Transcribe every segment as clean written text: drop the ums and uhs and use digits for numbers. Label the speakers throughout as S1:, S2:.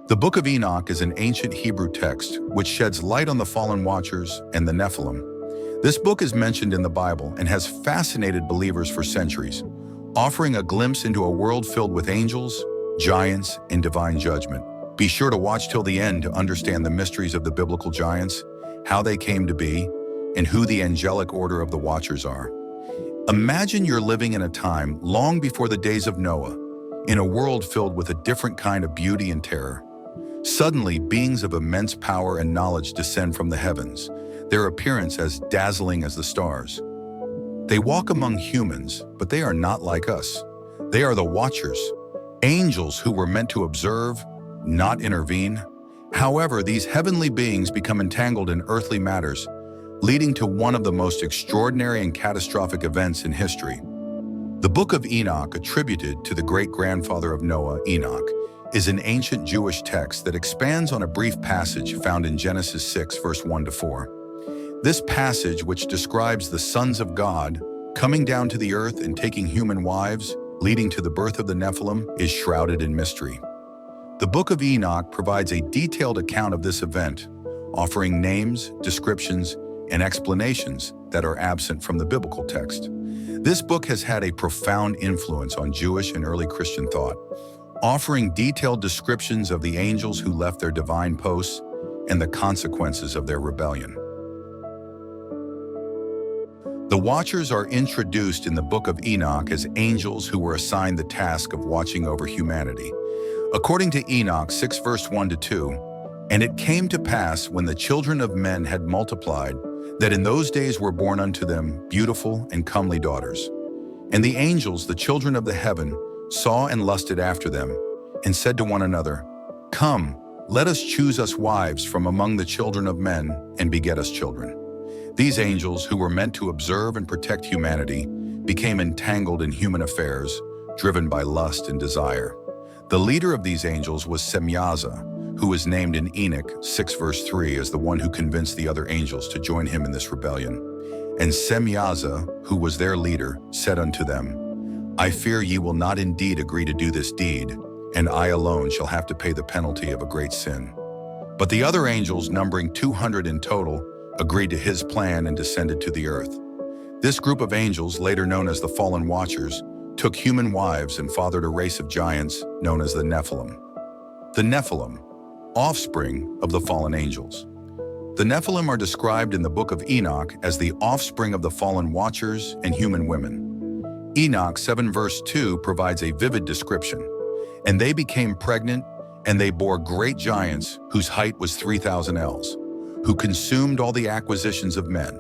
S1: The Book of Enoch is an ancient Hebrew text which sheds light on the fallen watchers and the Nephilim. This book is mentioned in the Bible and has fascinated believers for centuries, offering a glimpse into a world filled with angels, giants, and divine judgment. Be sure to watch till the end to understand the mysteries of the biblical giants, how they came to be, and who the angelic order of the Watchers are. Imagine you're living in a time long before the days of Noah, in a world filled with a different kind of beauty and terror. Suddenly, beings of immense power and knowledge descend from the heavens, their appearance as dazzling as the stars. They walk among humans, but they are not like us. They are the Watchers, angels who were meant to observe, not intervene. However, these heavenly beings become entangled in earthly matters, leading to one of the most extraordinary and catastrophic events in history. The Book of Enoch, attributed to the great-grandfather of Noah, Enoch, is an ancient Jewish text that expands on a brief passage found in Genesis 6, verse 1-4. This passage, which describes the sons of God coming down to the earth and taking human wives, leading to the birth of the Nephilim, is shrouded in mystery. The Book of Enoch provides a detailed account of this event, offering names, descriptions, and explanations that are absent from the biblical text. This book has had a profound influence on Jewish and early Christian thought, offering detailed descriptions of the angels who left their divine posts and the consequences of their rebellion. The Watchers are introduced in the Book of Enoch as angels who were assigned the task of watching over humanity. According to Enoch 6, verse 1-2, "And it came to pass when the children of men had multiplied, that in those days were born unto them beautiful and comely daughters. And the angels, the children of the heaven, saw and lusted after them, and said to one another, Come, let us choose us wives from among the children of men, and beget us children. These angels, who were meant to observe and protect humanity, became entangled in human affairs, driven by lust and desire. The leader of these angels was Semyaza, who is named in Enoch 6, verse 3 as the one who convinced the other angels to join him in this rebellion. And Semyaza, who was their leader, said unto them, I fear ye will not indeed agree to do this deed, and I alone shall have to pay the penalty of a great sin. But the other angels, numbering 200 in total, agreed to his plan and descended to the earth. This group of angels, later known as the Fallen Watchers, took human wives and fathered a race of giants known as the Nephilim. The Nephilim, offspring of the fallen angels. The Nephilim are described in the Book of Enoch as the offspring of the fallen Watchers and human women. Enoch 7, verse 2 provides a vivid description. And they became pregnant, and they bore great giants whose height was 3,000 ells, who consumed all the acquisitions of men.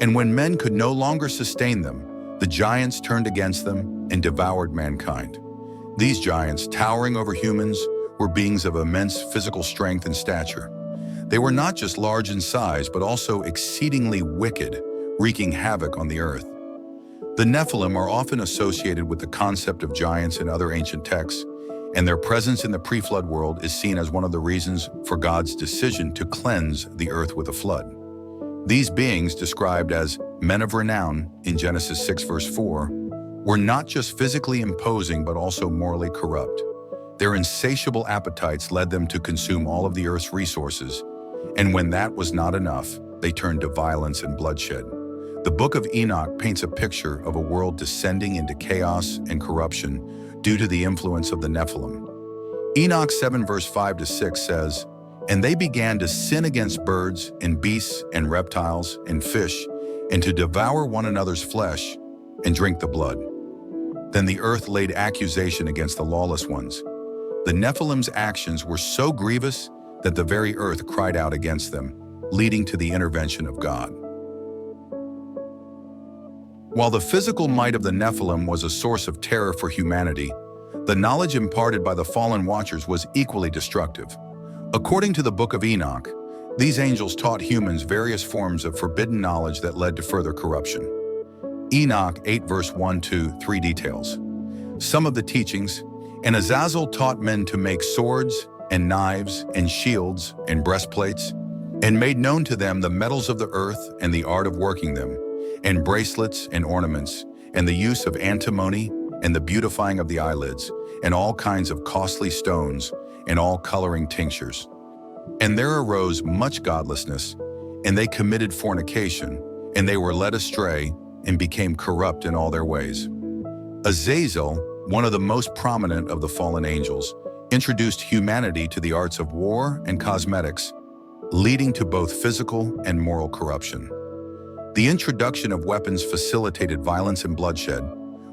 S1: And when men could no longer sustain them, the giants turned against them and devoured mankind. These giants, towering over humans, were beings of immense physical strength and stature. They were not just large in size, but also exceedingly wicked, wreaking havoc on the earth. The Nephilim are often associated with the concept of giants in other ancient texts, and their presence in the pre-flood world is seen as one of the reasons for God's decision to cleanse the earth with a flood. These beings, described as men of renown in Genesis 6, verse 4, were not just physically imposing but also morally corrupt. Their insatiable appetites led them to consume all of the earth's resources, and when that was not enough, they turned to violence and bloodshed. The Book of Enoch paints a picture of a world descending into chaos and corruption due to the influence of the Nephilim. Enoch 7, verse 5-6 says, And they began to sin against birds and beasts and reptiles and fish, and to devour one another's flesh and drink the blood. Then the earth laid accusation against the lawless ones. The Nephilim's actions were so grievous that the very earth cried out against them, leading to the intervention of God. While the physical might of the Nephilim was a source of terror for humanity, the knowledge imparted by the fallen Watchers was equally destructive. According to the Book of Enoch, these angels taught humans various forms of forbidden knowledge that led to further corruption. Enoch 8, verse 1-3 details some of the teachings. And Azazel taught men to make swords and knives and shields and breastplates, and made known to them the metals of the earth and the art of working them, and bracelets and ornaments, and the use of antimony and the beautifying of the eyelids, and all kinds of costly stones, and all coloring tinctures. And there arose much godlessness, and they committed fornication, and they were led astray, and became corrupt in all their ways. Azazel, one of the most prominent of the fallen angels, introduced humanity to the arts of war and cosmetics, leading to both physical and moral corruption. The introduction of weapons facilitated violence and bloodshed,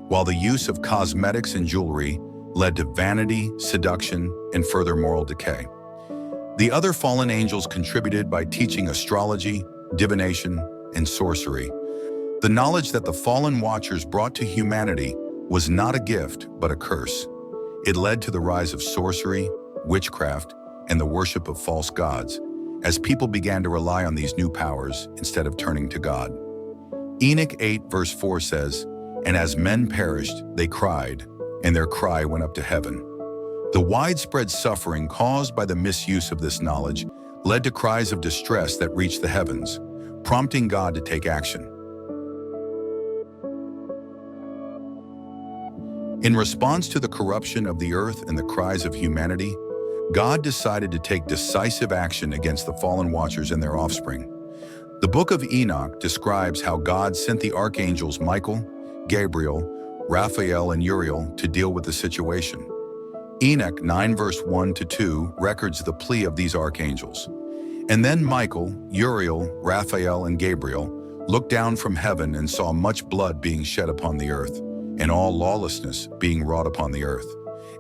S1: while the use of cosmetics and jewelry led to vanity, seduction, and further moral decay. The other fallen angels contributed by teaching astrology, divination, and sorcery. The knowledge that the fallen watchers brought to humanity was not a gift, but a curse. It led to the rise of sorcery, witchcraft, and the worship of false gods, as people began to rely on these new powers instead of turning to God. Enoch 8 verse 4 says, "And as men perished, they cried, and their cry went up to heaven." The widespread suffering caused by the misuse of this knowledge led to cries of distress that reached the heavens, prompting God to take action. In response to the corruption of the earth and the cries of humanity, God decided to take decisive action against the fallen watchers and their offspring. The Book of Enoch describes how God sent the archangels Michael, Gabriel, Raphael, and Uriel to deal with the situation. Enoch 9 verse 1 to 2 records the plea of these archangels. "And then Michael, Uriel, Raphael, and Gabriel looked down from heaven and saw much blood being shed upon the earth, and all lawlessness being wrought upon the earth.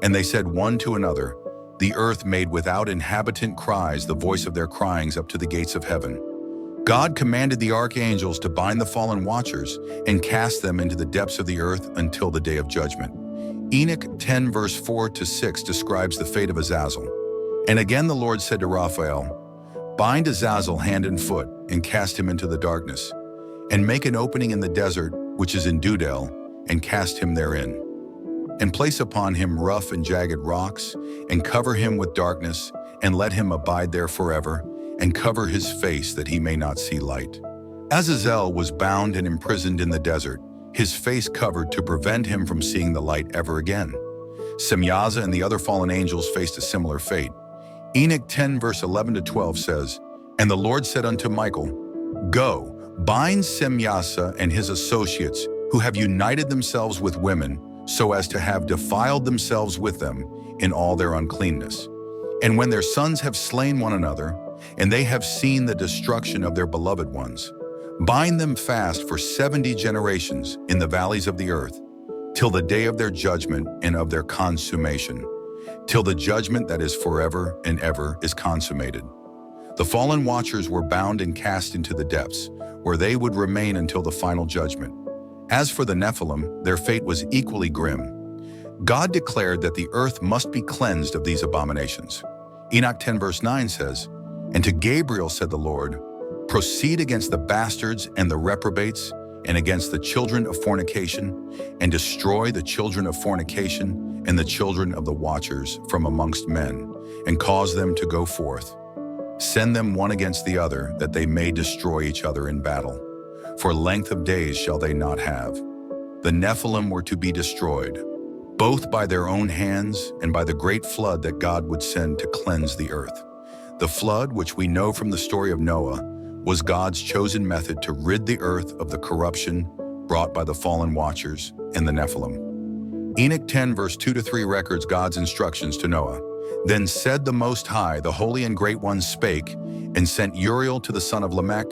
S1: And they said one to another, The earth made without inhabitant cries the voice of their cryings up to the gates of heaven. God commanded the archangels to bind the fallen watchers and cast them into the depths of the earth until the day of judgment." Enoch 10 verse 4 to 6 describes the fate of Azazel. "And again the Lord said to Raphael, Bind Azazel hand and foot, and cast him into the darkness, and make an opening in the desert, which is in Dudel, and cast him therein. And place upon him rough and jagged rocks, and cover him with darkness, and let him abide there forever, and cover his face that he may not see light." Azazel was bound and imprisoned in the desert, his face covered to prevent him from seeing the light ever again. Semyaza and the other fallen angels faced a similar fate. Enoch 10 verse 11 to 12 says, "And the Lord said unto Michael, Go, bind Semyaza and his associates, who have united themselves with women, so as to have defiled themselves with them in all their uncleanness. And when their sons have slain one another, and they have seen the destruction of their beloved ones, bind them fast for 70 generations in the valleys of the earth, till the day of their judgment and of their consummation, till the judgment that is forever and ever is consummated." The fallen watchers were bound and cast into the depths, where they would remain until the final judgment. As for the Nephilim, their fate was equally grim. God declared that the earth must be cleansed of these abominations. Enoch 10 verse 9 says, "And to Gabriel said the Lord, Proceed against the bastards and the reprobates, and against the children of fornication, and destroy the children of fornication and the children of the watchers from amongst men, and cause them to go forth. Send them one against the other, that they may destroy each other in battle. For length of days shall they not have." The Nephilim were to be destroyed, both by their own hands and by the great flood that God would send to cleanse the earth. The flood, which we know from the story of Noah, was God's chosen method to rid the earth of the corruption brought by the fallen watchers and the Nephilim. Enoch 10 verse 2 to 3 records God's instructions to Noah. "Then said the Most High, the Holy and Great One spake, and sent Uriel to the son of Lamech,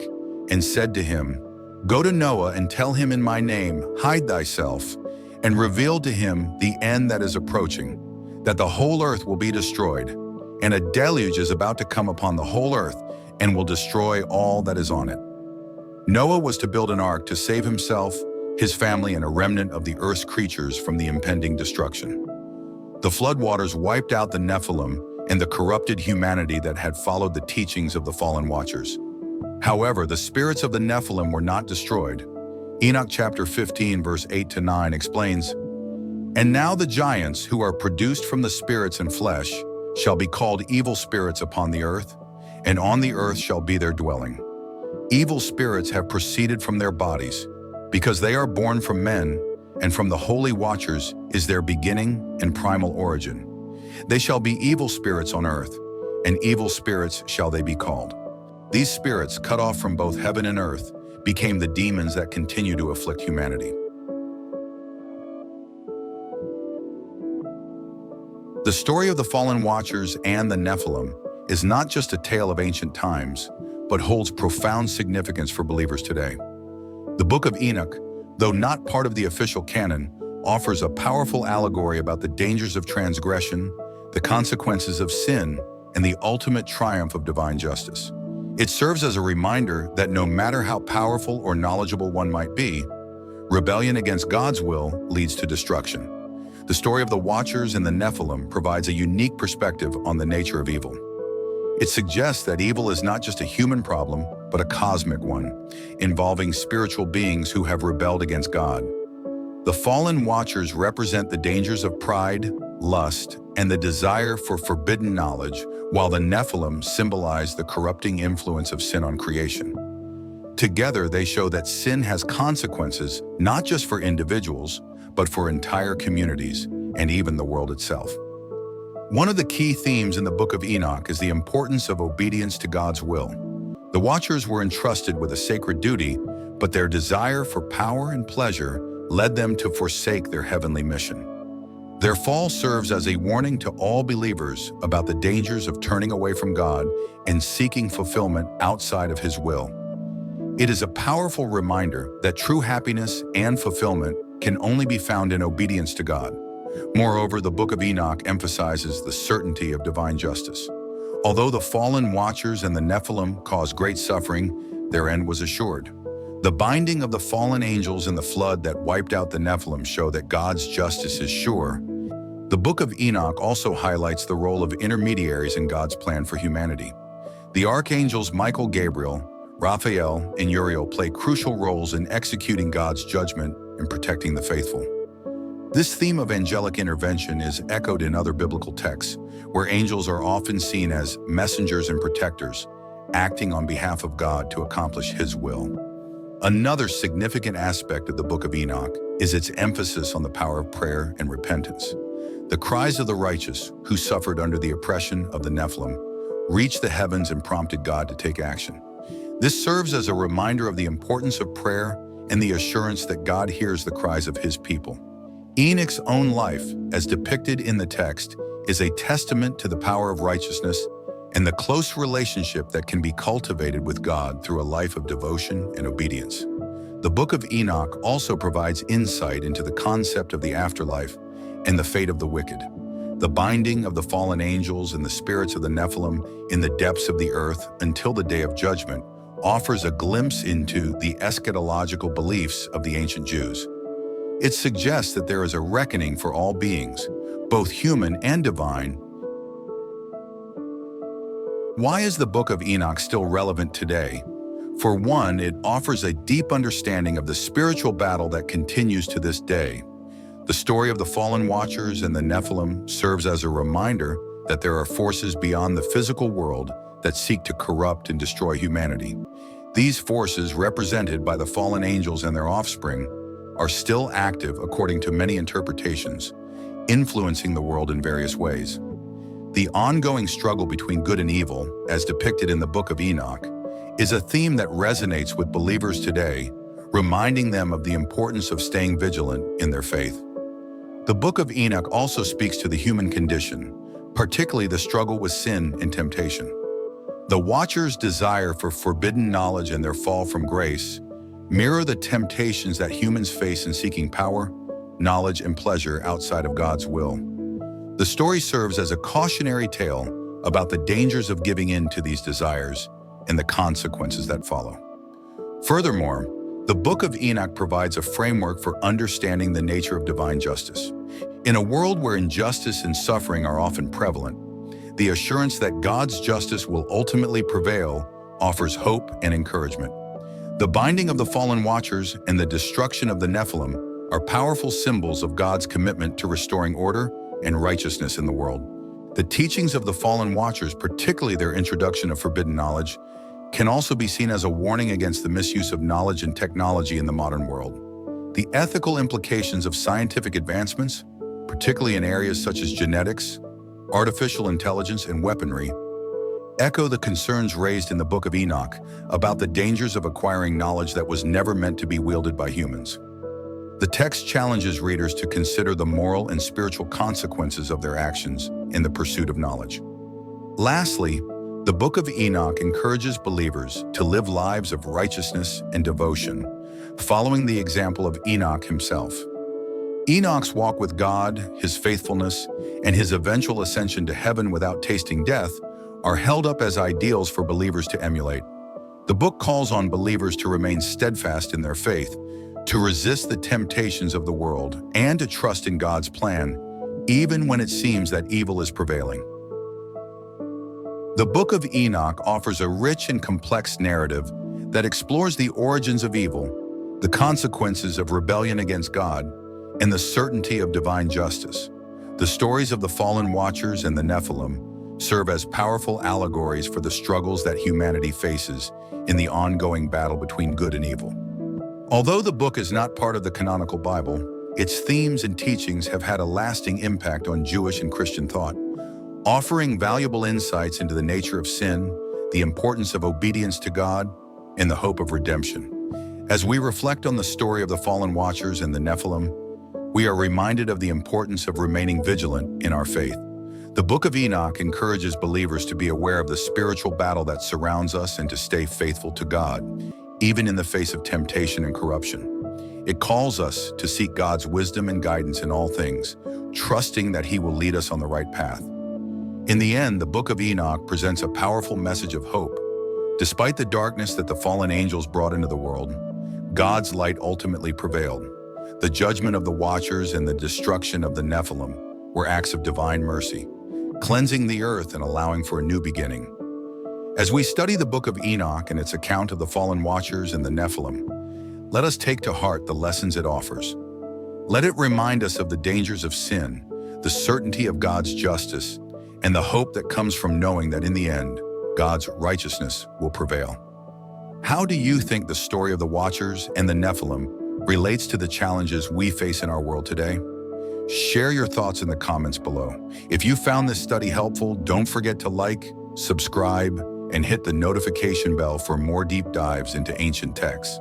S1: and said to him, Go to Noah and tell him in my name, Hide thyself, and reveal to him the end that is approaching, that the whole earth will be destroyed, and a deluge is about to come upon the whole earth, and will destroy all that is on it." Noah was to build an ark to save himself, his family, and a remnant of the earth's creatures from the impending destruction. The floodwaters wiped out the Nephilim and the corrupted humanity that had followed the teachings of the fallen watchers. However, the spirits of the Nephilim were not destroyed. Enoch chapter 15 verse 8 to 9 explains, "And now the giants who are produced from the spirits and flesh shall be called evil spirits upon the earth, and on the earth shall be their dwelling. Evil spirits have proceeded from their bodies, because they are born from men, and from the holy watchers is their beginning and primal origin. They shall be evil spirits on earth, and evil spirits shall they be called. These spirits, cut off from both heaven and earth, became the demons that continue to afflict humanity. The story of the fallen watchers and the Nephilim is not just a tale of ancient times, but holds profound significance for believers today. The Book of Enoch, though not part of the official canon, offers a powerful allegory about the dangers of transgression, the consequences of sin, and the ultimate triumph of divine justice. It serves as a reminder that no matter how powerful or knowledgeable one might be, rebellion against God's will leads to destruction. The story of the Watchers and the Nephilim provides a unique perspective on the nature of evil. It suggests that evil is not just a human problem, but a cosmic one, involving spiritual beings who have rebelled against God. The fallen Watchers represent the dangers of pride, lust, and the desire for forbidden knowledge, while the Nephilim symbolize the corrupting influence of sin on creation. Together, they show that sin has consequences not just for individuals, but for entire communities and even the world itself. One of the key themes in the Book of Enoch is the importance of obedience to God's will. The Watchers were entrusted with a sacred duty, but their desire for power and pleasure led them to forsake their heavenly mission. Their fall serves as a warning to all believers about the dangers of turning away from God and seeking fulfillment outside of His will. It is a powerful reminder that true happiness and fulfillment can only be found in obedience to God. Moreover, the Book of Enoch emphasizes the certainty of divine justice. Although the fallen Watchers and the Nephilim caused great suffering, their end was assured. The binding of the fallen angels in the flood that wiped out the Nephilim show that God's justice is sure. The Book of Enoch also highlights the role of intermediaries in God's plan for humanity. The archangels Michael, Gabriel, Raphael, and Uriel play crucial roles in executing God's judgment and protecting the faithful. This theme of angelic intervention is echoed in other biblical texts, where angels are often seen as messengers and protectors, acting on behalf of God to accomplish His will. Another significant aspect of the Book of Enoch is its emphasis on the power of prayer and repentance. The cries of the righteous, who suffered under the oppression of the Nephilim, reached the heavens and prompted God to take action. This serves as a reminder of the importance of prayer and the assurance that God hears the cries of His people. Enoch's own life, as depicted in the text, is a testament to the power of righteousness and the close relationship that can be cultivated with God through a life of devotion and obedience. The Book of Enoch also provides insight into the concept of the afterlife and the fate of the wicked. The binding of the fallen angels and the spirits of the Nephilim in the depths of the earth until the day of judgment offers a glimpse into the eschatological beliefs of the ancient Jews. It suggests that there is a reckoning for all beings, both human and divine. Why is the Book of Enoch still relevant today? For one, it offers a deep understanding of the spiritual battle that continues to this day. The story of the fallen Watchers and the Nephilim serves as a reminder that there are forces beyond the physical world that seek to corrupt and destroy humanity. These forces, represented by the fallen angels and their offspring, are still active according to many interpretations, influencing the world in various ways. The ongoing struggle between good and evil, as depicted in the Book of Enoch, is a theme that resonates with believers today, reminding them of the importance of staying vigilant in their faith. The Book of Enoch also speaks to the human condition, particularly the struggle with sin and temptation. The Watchers' desire for forbidden knowledge and their fall from grace mirror the temptations that humans face in seeking power, knowledge, and pleasure outside of God's will. The story serves as a cautionary tale about the dangers of giving in to these desires and the consequences that follow. Furthermore, the Book of Enoch provides a framework for understanding the nature of divine justice. In a world where injustice and suffering are often prevalent, the assurance that God's justice will ultimately prevail offers hope and encouragement. The binding of the fallen Watchers and the destruction of the Nephilim are powerful symbols of God's commitment to restoring order and righteousness in the world. The teachings of the fallen Watchers, particularly their introduction of forbidden knowledge, can also be seen as a warning against the misuse of knowledge and technology in the modern world. The ethical implications of scientific advancements, particularly in areas such as genetics, artificial intelligence, and weaponry echo the concerns raised in the Book of Enoch about the dangers of acquiring knowledge that was never meant to be wielded by humans. The text challenges readers to consider the moral and spiritual consequences of their actions in the pursuit of knowledge. Lastly, the Book of Enoch encourages believers to live lives of righteousness and devotion, following the example of Enoch himself. Enoch's walk with God, his faithfulness, and his eventual ascension to heaven without tasting death are held up as ideals for believers to emulate. The book calls on believers to remain steadfast in their faith, to resist the temptations of the world, and to trust in God's plan, even when it seems that evil is prevailing. The Book of Enoch offers a rich and complex narrative that explores the origins of evil, the consequences of rebellion against God, and the certainty of divine justice. The stories of the fallen watchers and the Nephilim serve as powerful allegories for the struggles that humanity faces in the ongoing battle between good and evil. Although the book is not part of the canonical Bible, its themes and teachings have had a lasting impact on Jewish and Christian thought, offering valuable insights into the nature of sin, the importance of obedience to God, and the hope of redemption. As we reflect on the story of the fallen watchers and the Nephilim, we are reminded of the importance of remaining vigilant in our faith. The Book of Enoch encourages believers to be aware of the spiritual battle that surrounds us and to stay faithful to God, even in the face of temptation and corruption. It calls us to seek God's wisdom and guidance in all things, trusting that He will lead us on the right path. In the end, the Book of Enoch presents a powerful message of hope. Despite the darkness that the fallen angels brought into the world, God's light ultimately prevailed. The judgment of the Watchers and the destruction of the Nephilim were acts of divine mercy, cleansing the earth and allowing for a new beginning. As we study the Book of Enoch and its account of the fallen Watchers and the Nephilim, let us take to heart the lessons it offers. Let it remind us of the dangers of sin, the certainty of God's justice, and the hope that comes from knowing that in the end, God's righteousness will prevail. How do you think the story of the Watchers and the Nephilim relates to the challenges we face in our world today? Share your thoughts in the comments below. If you found this study helpful, don't forget to like, subscribe, and hit the notification bell for more deep dives into ancient texts.